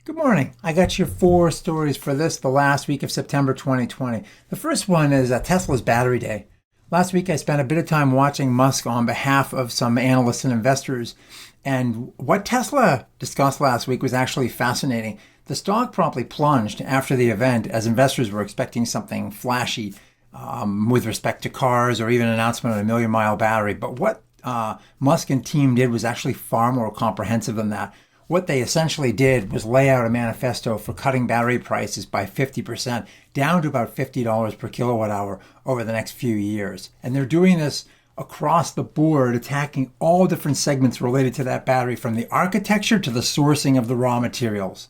Good morning. I got your 4 stories for the last week of September 2020. The first one is Tesla's Battery Day. Last week I spent a bit of time watching Musk on behalf of some analysts and investors. And what Tesla discussed last week was actually fascinating. The stock promptly plunged after the event as investors were expecting something flashy with respect to cars or even an announcement of a million-mile battery. But what Musk and team did was actually far more comprehensive than that. What they essentially did was lay out a manifesto for cutting battery prices by 50%, down to about $50 per kilowatt hour over the next few years. And they're doing this across the board, attacking all different segments related to that battery, from the architecture to the sourcing of the raw materials.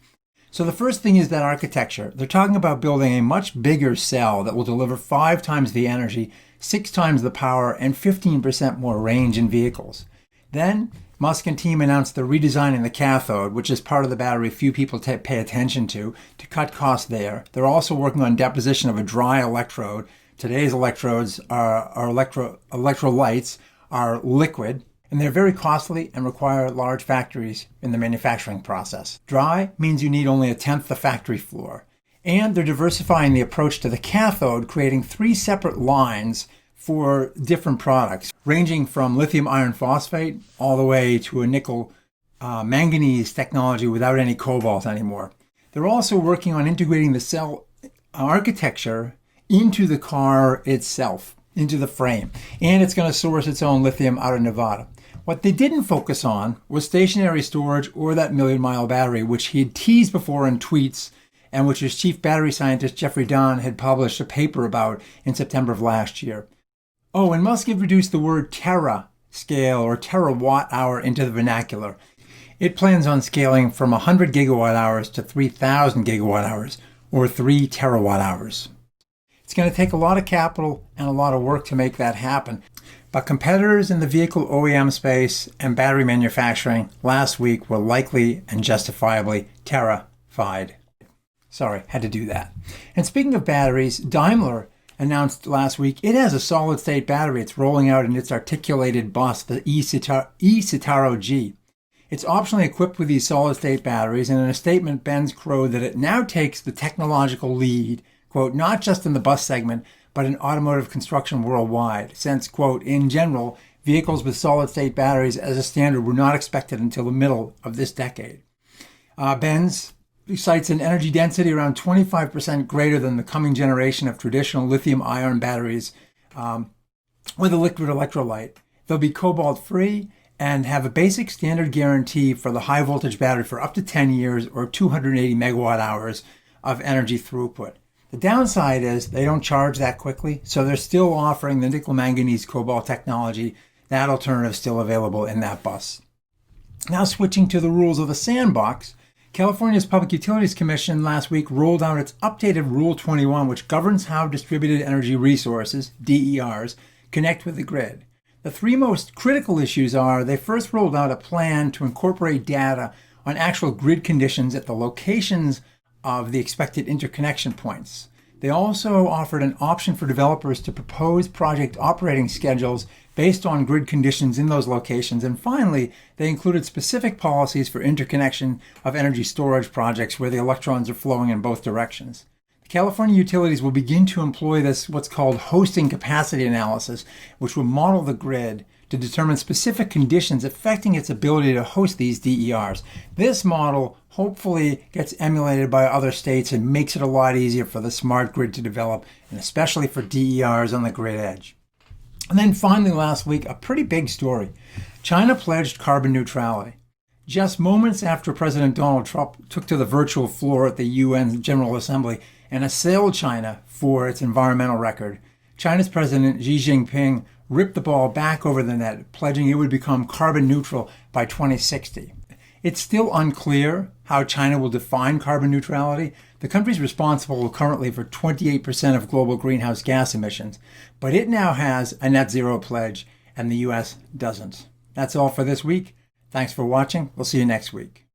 So the first thing is that architecture. They're talking about building a much bigger cell that will deliver 5 times the energy, 6 times the power, and 15% more range in vehicles. Then Musk and team announced they're redesigning the cathode, which is part of the battery few people pay attention to cut costs there. They're also working on deposition of a dry electrode. Today's electrodes electrolytes are liquid, and they're very costly and require large factories in the manufacturing process. Dry means you need only 1/10 the factory floor. And they're diversifying the approach to the cathode, creating 3 separate lines for different products, ranging from lithium iron phosphate all the way to a nickel manganese technology without any cobalt anymore. They're also working on integrating the cell architecture into the car itself, into the frame, and it's going to source its own lithium out of Nevada. What they didn't focus on was stationary storage or that million-mile battery, which he had teased before in tweets, and which his chief battery scientist Jeffrey Dunn had published a paper about in September of last year. Oh, and Musk introduced the word tera scale or terawatt hour into the vernacular. It plans on scaling from 100 gigawatt hours to 3,000 gigawatt hours, or 3 terawatt hours. It's going to take a lot of capital and a lot of work to make that happen. But competitors in the vehicle OEM space and battery manufacturing last week were likely and justifiably terrified. Sorry, had to do that. And speaking of batteries, Daimler announced last week it has a solid-state battery it's rolling out in its articulated bus, the eCitaro G. It's optionally equipped with these solid-state batteries, and in a statement, Benz crowed that it now takes the technological lead, quote, not just in the bus segment, but in automotive construction worldwide, since, quote, in general, vehicles with solid-state batteries as a standard were not expected until the middle of this decade. Benz cites an energy density around 25% greater than the coming generation of traditional lithium-ion batteries with a liquid electrolyte. They'll be cobalt-free and have a basic standard guarantee for the high-voltage battery for up to 10 years or 280 megawatt hours of energy throughput. The downside is they don't charge that quickly, so they're still offering the nickel-manganese cobalt technology. That alternative is still available in that bus. Now switching to the rules of the sandbox, California's Public Utilities Commission last week rolled out its updated Rule 21, which governs how distributed energy resources, DERs, connect with the grid. The 3 most critical issues are they first rolled out a plan to incorporate data on actual grid conditions at the locations of the expected interconnection points. They also offered an option for developers to propose project operating schedules based on grid conditions in those locations. And finally, they included specific policies for interconnection of energy storage projects where the electrons are flowing in both directions. The California utilities will begin to employ this, what's called hosting capacity analysis, which will model the grid to determine specific conditions affecting its ability to host these DERs. This model hopefully gets emulated by other states and makes it a lot easier for the smart grid to develop, and especially for DERs on the grid edge. And then finally last week, a pretty big story. China pledged carbon neutrality. Just moments after President Donald Trump took to the virtual floor at the UN General Assembly and assailed China for its environmental record, China's President Xi Jinping ripped the ball back over the net, pledging it would become carbon neutral by 2060. It's still unclear how China will define carbon neutrality. The country's responsible currently for 28% of global greenhouse gas emissions, but it now has a net zero pledge, and the U.S. doesn't. That's all for this week. Thanks for watching. We'll see you next week.